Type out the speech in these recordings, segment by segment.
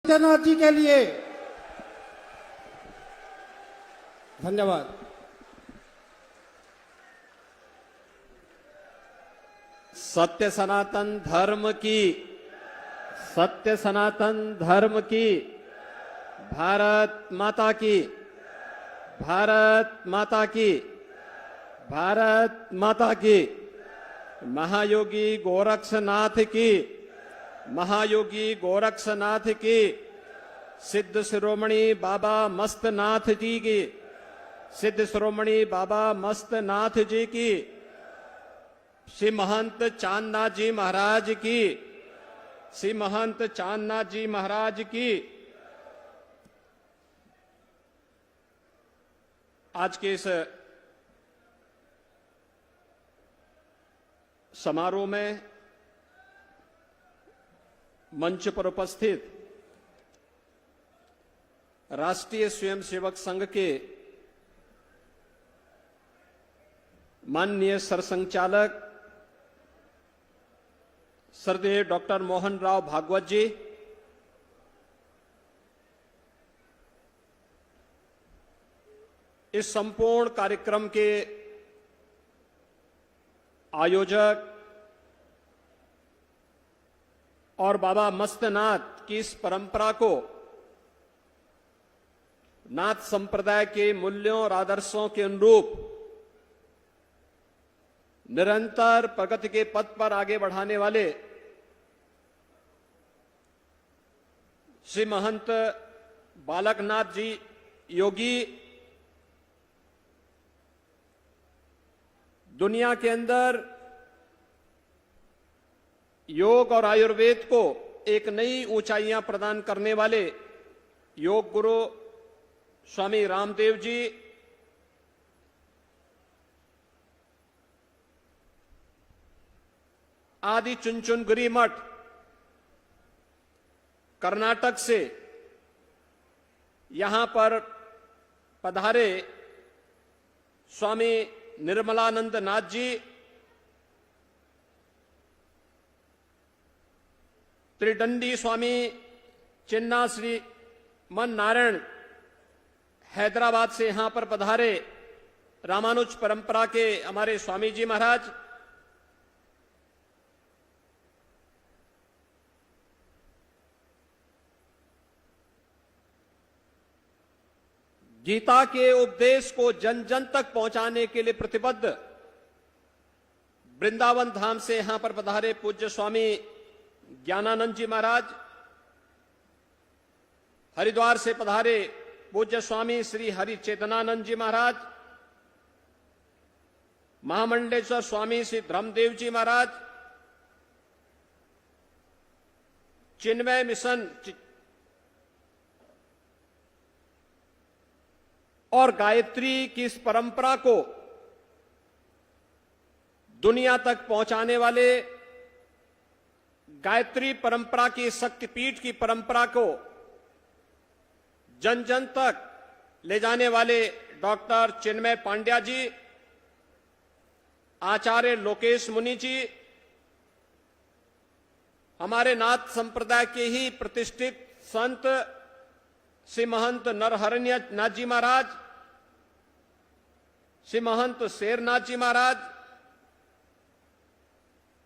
सत्यनाथ जी के लिए धन्यवाद। सत्य सनातन धर्म की, सत्य सनातन धर्म की, भारत माता की, भारत माता की, भारत माता की, महायोगी गोरक्षनाथ की, महायोगी गोरक्षनाथ की, सिद्ध शिरोमणि बाबा मस्तनाथ जी की, सिद्ध शिरोमणि बाबा मस्तनाथ जी की, श्री महंत चांदनाथ जी महाराज की, श्री महंत चांदनाथ जी महाराज की। आज के इस समारोह में मंच पर उपस्थित राष्ट्रीय स्वयंसेवक संघ के माननीय सरसंघचालक श्रद्धेय डॉक्टर मोहन राव भागवत जी, इस संपूर्ण कार्यक्रम के आयोजक और बाबा मस्तनाथ की इस परंपरा को नाथ संप्रदाय के मूल्यों और आदर्शों के अनुरूप निरंतर प्रगति के पथ पर आगे बढ़ाने वाले श्री महंत बालकनाथ जी योगी दुनिया के अंदर योग और आयुर्वेद को एक नई ऊंचाइयां प्रदान करने वाले योग गुरु स्वामी रामदेव जी, आदि चुनचुनगिरी मठ कर्नाटक से यहां पर पधारे स्वामी निर्मलानंद नाथ जी, त्रिदंडी स्वामी चिन्ना श्री मन नारायण हैदराबाद से यहां पर पधारे रामानुज परंपरा के हमारे स्वामी जी महाराज, गीता के उपदेश को जन जन तक पहुंचाने के लिए प्रतिबद्ध वृंदावन धाम से यहां पर पधारे पूज्य स्वामी ज्ञानानंद जी महाराज, हरिद्वार से पधारे पूज्य स्वामी श्री हरि चेतनानंद जी महाराज, महामंडलेश्वर स्वामी श्री धर्मदेव जी महाराज, चिन्मय मिशन और गायत्री की इस परंपरा को दुनिया तक पहुंचाने वाले, गायत्री परंपरा की शक्तिपीठ की परंपरा को जन जन तक ले जाने वाले डॉक्टर चिन्मय पांड्या जी, आचार्य लोकेश मुनि जी, हमारे नाथ संप्रदाय के ही प्रतिष्ठित संत श्री महंत नरहरण्य नाथ जी महाराज, श्री महंत शेरनाथ जी महाराज,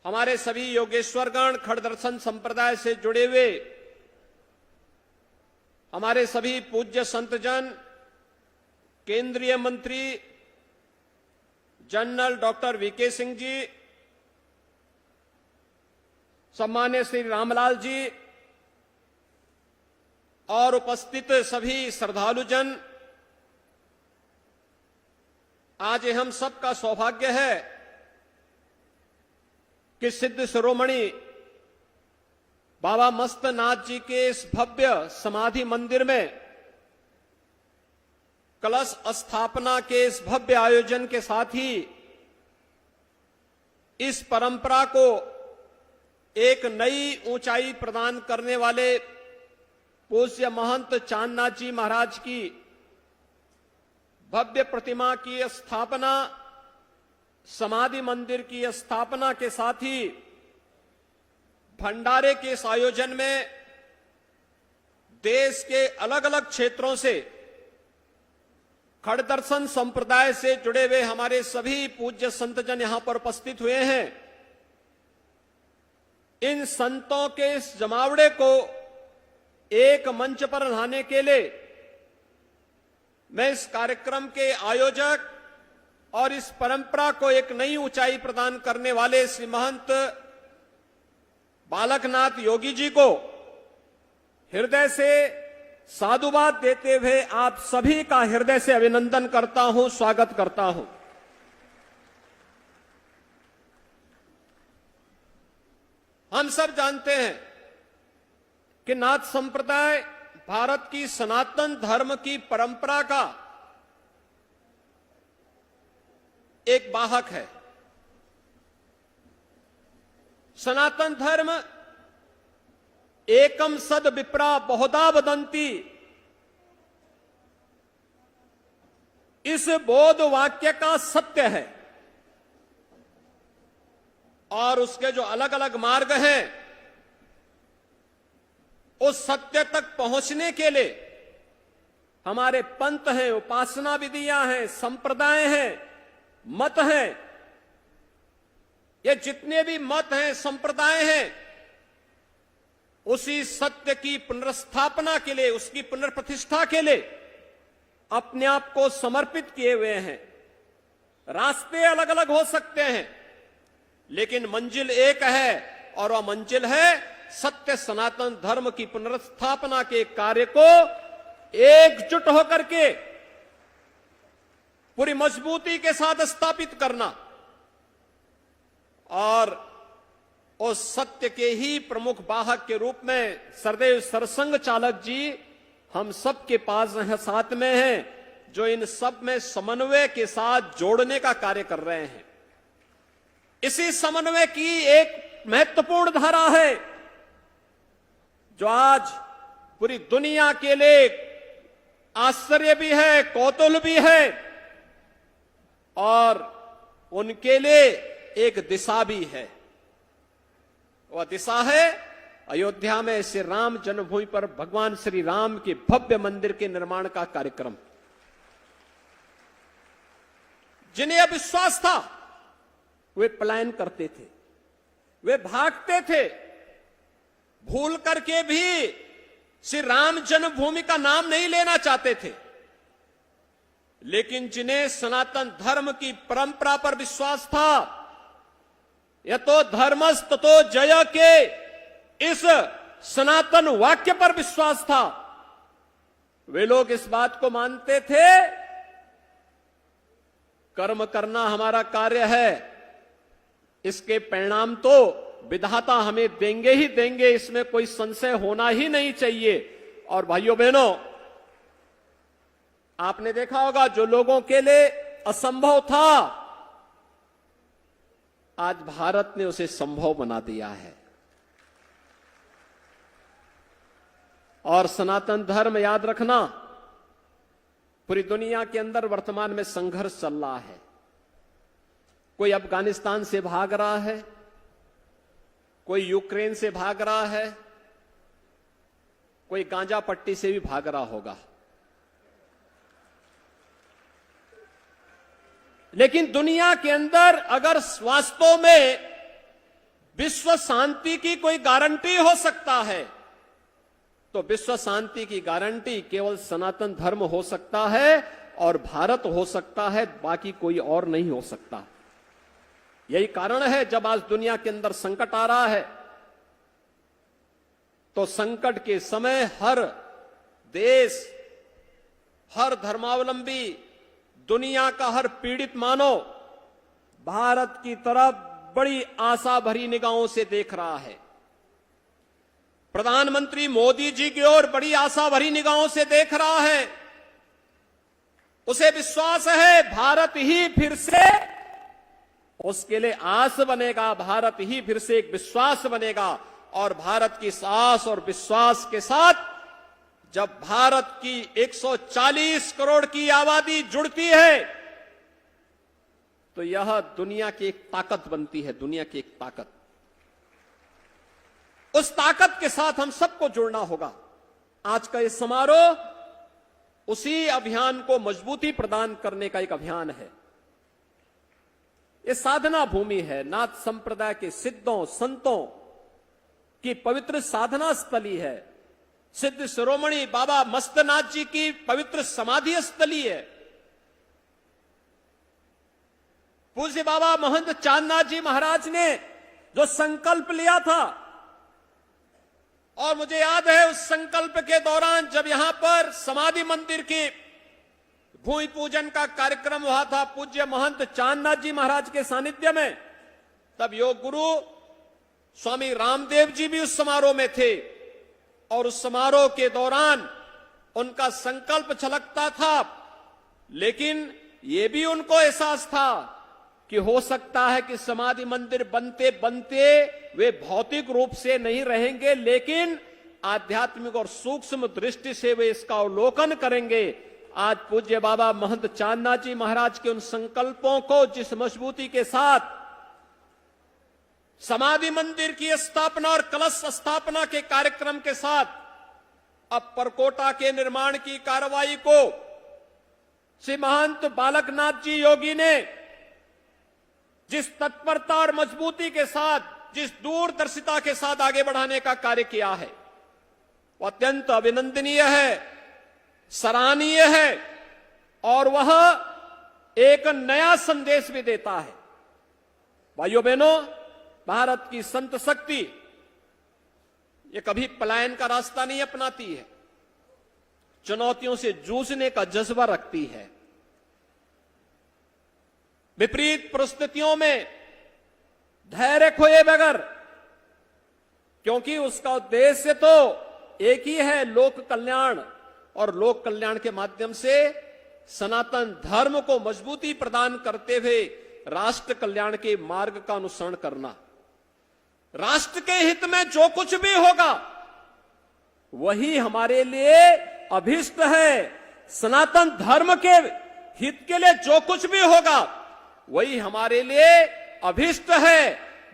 हमारे सभी योगेश्वरगण खड़दर्शन संप्रदाय से जुड़े हुए हमारे सभी पूज्य संतजन, केंद्रीय मंत्री general doctor VK Singh ji, सम्मान्य Shri Ramlal ji और उपस्थित सभी श्रद्धालुजन, आज हम सबका सौभाग्य है कि सिद्ध शिरोमणि बाबा मस्तनाथ जी के इस भव्य समाधि मंदिर में कलश स्थापना के इस भव्य आयोजन के साथ ही इस परंपरा को एक नई ऊंचाई प्रदान करने वाले पूज्य महंत चांदनाथ जी महाराज की भव्य प्रतिमा की स्थापना, समाधि मंदिर की स्थापना के साथ ही भंडारे के इस आयोजन में देश के अलग अलग क्षेत्रों से खड़दर्शन संप्रदाय से जुड़े हुए हमारे सभी पूज्य संतजन यहां पर उपस्थित हुए हैं। इन संतों के इस जमावड़े को एक मंच पर लाने के लिए मैं इस कार्यक्रम के आयोजक और इस परंपरा को एक नई ऊंचाई प्रदान करने वाले श्री महंत बालकनाथ योगी जी को हृदय से साधुवाद देते हुए आप सभी का हृदय से अभिनंदन करता हूं, स्वागत करता हूं। हम सब जानते हैं कि नाथ संप्रदाय भारत की सनातन धर्म की परंपरा का एक वाहक है। सनातन धर्म एकम सद विप्रा बहुधा वदंती, इस बोध वाक्य का सत्य है और उसके जो अलग अलग मार्ग हैं उस सत्य तक पहुंचने के लिए हमारे पंथ हैं, उपासना विधियां हैं, संप्रदाय हैं, मत हैं। ये जितने भी मत हैं, संप्रदाय हैं, उसी सत्य की पुनर्स्थापना के लिए, उसकी पुनर्प्रतिष्ठा के लिए अपने आप को समर्पित किए हुए हैं। रास्ते अलग अलग हो सकते हैं लेकिन मंजिल एक है और वह मंजिल है सत्य सनातन धर्म की पुनर्स्थापना के कार्य को एकजुट होकर के पूरी मजबूती के साथ स्थापित करना और उस सत्य के ही प्रमुख वाहक के रूप में सरदेव सरसंघ चालक जी हम सब के पास साथ में हैं, जो इन सब में समन्वय के साथ जोड़ने का कार्य कर रहे हैं। इसी समन्वय की एक महत्वपूर्ण धारा है जो आज पूरी दुनिया के लिए आश्चर्य भी है, कौतूहल भी है और उनके लिए एक दिशा भी है। वह दिशा है अयोध्या में श्री राम जन्मभूमि पर भगवान श्री राम के भव्य मंदिर के निर्माण का कार्यक्रम। जिन्हें अब विश्वास था वे पलायन करते थे, वे भागते थे, भूल करके भी श्री राम जन्मभूमि का नाम नहीं लेना चाहते थे। लेकिन जिन्हें सनातन धर्म की परंपरा पर विश्वास था, यतो धर्मस्त तो जय के इस सनातन वाक्य पर विश्वास था, वे लोग इस बात को मानते थे कर्म करना हमारा कार्य है, इसके परिणाम तो विधाता हमें देंगे ही देंगे, इसमें कोई संशय होना ही नहीं चाहिए। और भाइयों बहनों, आपने देखा होगा जो लोगों के लिए असंभव था आज भारत ने उसे संभव बना दिया है। और सनातन धर्म याद रखना, पूरी दुनिया के अंदर वर्तमान में संघर्ष चल रहा है। कोई अफगानिस्तान से भाग रहा है, कोई यूक्रेन से भाग रहा है, कोई गांजा पट्टी से भी भाग रहा होगा। लेकिन दुनिया के अंदर अगर वास्तव में विश्व शांति की कोई गारंटी हो सकता है तो विश्व शांति की गारंटी केवल सनातन धर्म हो सकता है और भारत हो सकता है, बाकी कोई और नहीं हो सकता। यही कारण है जब आज दुनिया के अंदर संकट आ रहा है तो संकट के समय हर देश, हर धर्मावलंबी, दुनिया का हर पीड़ित मानव भारत की तरफ बड़ी आशा भरी निगाहों से देख रहा है। प्रधानमंत्री मोदी जी की ओर बड़ी आशा भरी निगाहों से देख रहा है। उसे विश्वास है भारत ही फिर से उसके लिए आस बनेगा, भारत ही फिर से एक विश्वास बनेगा। और भारत की आस और विश्वास के साथ जब भारत की 140 करोड़ की आबादी जुड़ती है तो यह दुनिया की एक ताकत बनती है, दुनिया की एक ताकत। उस ताकत के साथ हम सबको जुड़ना होगा। आज का ये समारोह उसी अभियान को मजबूती प्रदान करने का एक अभियान है। ये साधना भूमि है, नाथ संप्रदाय के सिद्धों संतों की पवित्र साधना स्थली है, सिद्ध शिरोमणि बाबा मस्तनाथ जी की पवित्र समाधि स्थली है। पूज्य बाबा महंत चांदनाथ जी महाराज ने जो संकल्प लिया था, और मुझे याद है उस संकल्प के दौरान जब यहां पर समाधि मंदिर की भूमि पूजन का कार्यक्रम हुआ था पूज्य महंत चांदनाथ जी महाराज के सानिध्य में, तब योग गुरु स्वामी रामदेव जी भी उस समारोह में थे। और उस समारोह के दौरान उनका संकल्प छलकता था, लेकिन यह भी उनको एहसास था कि हो सकता है कि समाधि मंदिर बनते बनते वे भौतिक रूप से नहीं रहेंगे, लेकिन आध्यात्मिक और सूक्ष्म दृष्टि से वे इसका अवलोकन करेंगे। आज पूज्य बाबा महंत चांदनाथ जी महाराज के उन संकल्पों को जिस मजबूती के साथ समाधि मंदिर की स्थापना और कलश स्थापना के कार्यक्रम के साथ अब परकोटा के निर्माण की कार्रवाई को श्री महंत बालकनाथ जी योगी ने जिस तत्परता और मजबूती के साथ, जिस दूरदर्शिता के साथ आगे बढ़ाने का कार्य किया है, वह अत्यंत अभिनंदनीय है, सराहनीय है, और वह एक नया संदेश भी देता है। भाइयों बहनों, भारत की संत शक्ति ये कभी पलायन का रास्ता नहीं अपनाती है, चुनौतियों से जूझने का जज्बा रखती है। विपरीत परिस्थितियों में धैर्य खोए बगैर, क्योंकि उसका उद्देश्य तो एक ही है, लोक कल्याण, और लोक कल्याण के माध्यम से सनातन धर्म को मजबूती प्रदान करते हुए राष्ट्र कल्याण के मार्ग का अनुसरण करना। राष्ट्र के हित में जो कुछ भी होगा वही हमारे लिए अभिष्ट है। सनातन धर्म के हित के लिए जो कुछ भी होगा वही हमारे लिए अभिष्ट है,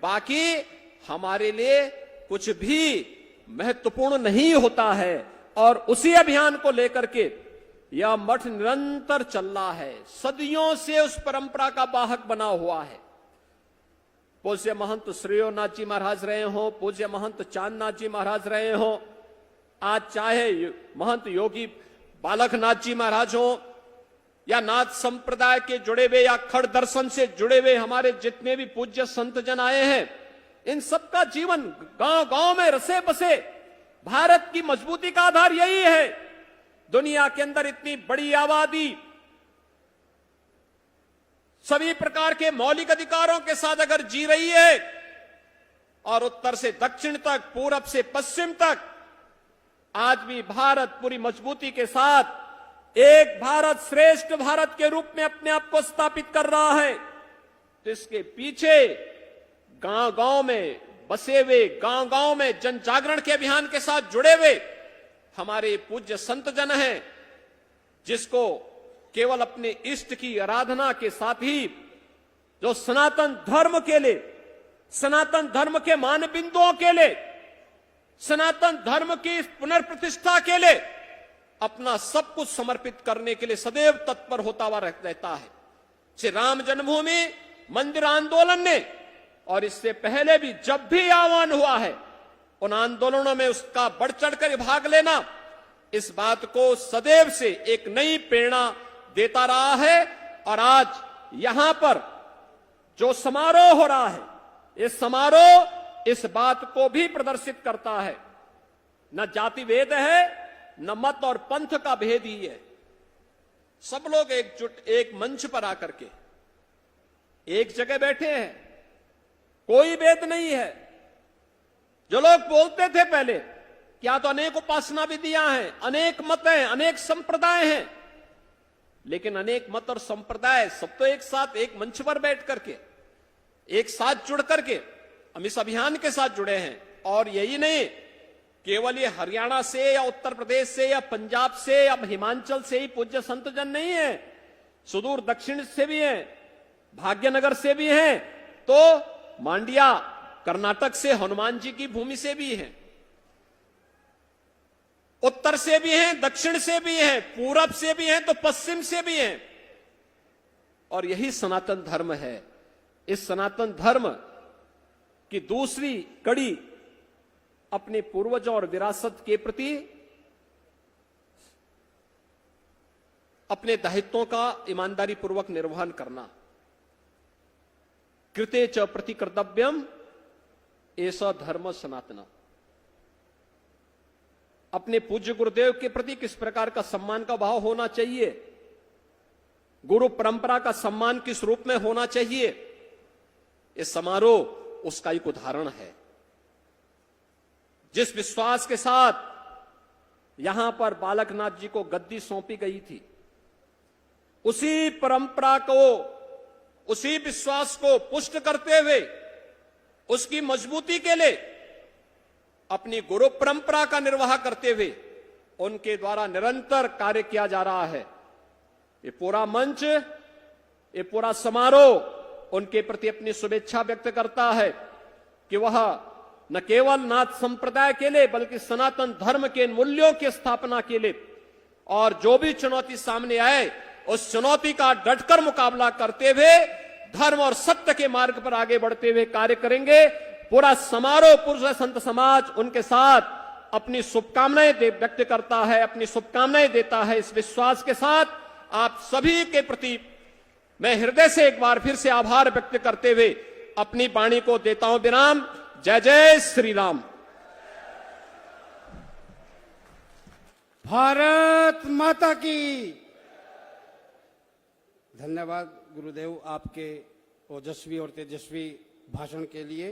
बाकी हमारे लिए कुछ भी महत्वपूर्ण नहीं होता है। और उसी अभियान को लेकर के यह मठ निरंतर चल रहा है, सदियों से उस परंपरा का वाहक बना हुआ है। पूज्य महंत श्रेयोनाथ जी महाराज रहे हो, पूज्य महंत चांदनाथ जी महाराज रहे हो, आज चाहे महंत योगी बालकनाथ जी महाराज हो, या नाथ संप्रदाय के जुड़े हुए या खड़ दर्शन से जुड़े हुए हमारे जितने भी पूज्य संत जन आए हैं, इन सबका जीवन गांव गांव में रसे बसे। भारत की मजबूती का आधार यही है। दुनिया के अंदर इतनी बड़ी आबादी सभी प्रकार के मौलिक अधिकारों के साथ अगर जी रही है, और उत्तर से दक्षिण तक, पूरब से पश्चिम तक आज भी भारत पूरी मजबूती के साथ एक भारत श्रेष्ठ भारत के रूप में अपने आप को स्थापित कर रहा है, तो इसके पीछे गांव गांव में बसे हुए, गांव गांव में जन जागरण के अभियान के साथ जुड़े हुए हमारे पूज्य संत जन हैं, जिसको केवल अपने इष्ट की आराधना के साथ ही जो सनातन धर्म के लिए, सनातन धर्म के मान बिंदुओं के लिए, सनातन धर्म की पुनर्प्रतिष्ठा के लिए अपना सब कुछ समर्पित करने के लिए सदैव तत्पर होता हुआ रहता है। श्री राम जन्मभूमि मंदिर आंदोलन ने, और इससे पहले भी जब भी आह्वान हुआ है, उन आंदोलनों में उसका बढ़ चढ़कर भाग लेना इस बात को सदैव से एक नई प्रेरणा देता रहा है। और आज यहां पर जो समारोह हो रहा है, ये समारोह इस बात को भी प्रदर्शित करता है। न जाति भेद है, न मत और पंथ का भेद ही है। सब लोग एकजुट एक मंच पर आकर के एक जगह बैठे हैं, कोई भेद नहीं है। जो लोग बोलते थे पहले, क्या तो अनेक उपासना विधियां हैं, अनेक मत हैं, अनेक संप्रदाय हैं, लेकिन अनेक मत और संप्रदाय सब तो एक साथ एक मंच पर बैठ करके एक साथ जुड़ करके हम इस अभियान के साथ जुड़े हैं। और यही नहीं, केवल ये हरियाणा से या उत्तर प्रदेश से या पंजाब से या हिमाचल से ही पूज्य संत जन नहीं है, सुदूर दक्षिण से भी हैं, भाग्यनगर से भी हैं, तो मांडिया कर्नाटक से हनुमान जी की भूमि से भी हैं। उत्तर से भी हैं, दक्षिण से भी हैं, पूरब से भी हैं तो पश्चिम से भी हैं। और यही सनातन धर्म है। इस सनातन धर्म की दूसरी कड़ी अपने पूर्वजों और विरासत के प्रति अपने दायित्वों का ईमानदारी पूर्वक निर्वहन करना। कृते च प्रति कर्तव्यम ऐसा धर्म सनातना। अपने पूज्य गुरुदेव के प्रति किस प्रकार का सम्मान का भाव होना चाहिए, गुरु परंपरा का सम्मान किस रूप में होना चाहिए, यह समारोह उसका एक उदाहरण है। जिस विश्वास के साथ यहां पर बालकनाथ जी को गद्दी सौंपी गई थी, उसी परंपरा को, उसी विश्वास को पुष्ट करते हुए उसकी मजबूती के लिए अपनी गुरु परंपरा का निर्वाह करते हुए उनके द्वारा निरंतर कार्य किया जा रहा है। ये पूरा मंच, ये पूरा समारोह उनके प्रति अपनी शुभेच्छा व्यक्त करता है कि वह न केवल नाथ संप्रदाय के लिए बल्कि सनातन धर्म के मूल्यों की स्थापना के लिए और जो भी चुनौती सामने आए उस चुनौती का डटकर मुकाबला करते हुए धर्म और सत्य के मार्ग पर आगे बढ़ते हुए कार्य करेंगे। पूरा समारोह पुरुष संत समाज उनके साथ अपनी शुभकामनाएं व्यक्त करता है, अपनी शुभकामनाएं देता है। इस विश्वास के साथ आप सभी के प्रति मैं हृदय से एक बार फिर से आभार व्यक्त करते हुए अपनी वाणी को देता हूं विराम। जय जय श्री राम। भारत माता की। धन्यवाद गुरुदेव आपके ओजस्वी और तेजस्वी भाषण के लिए।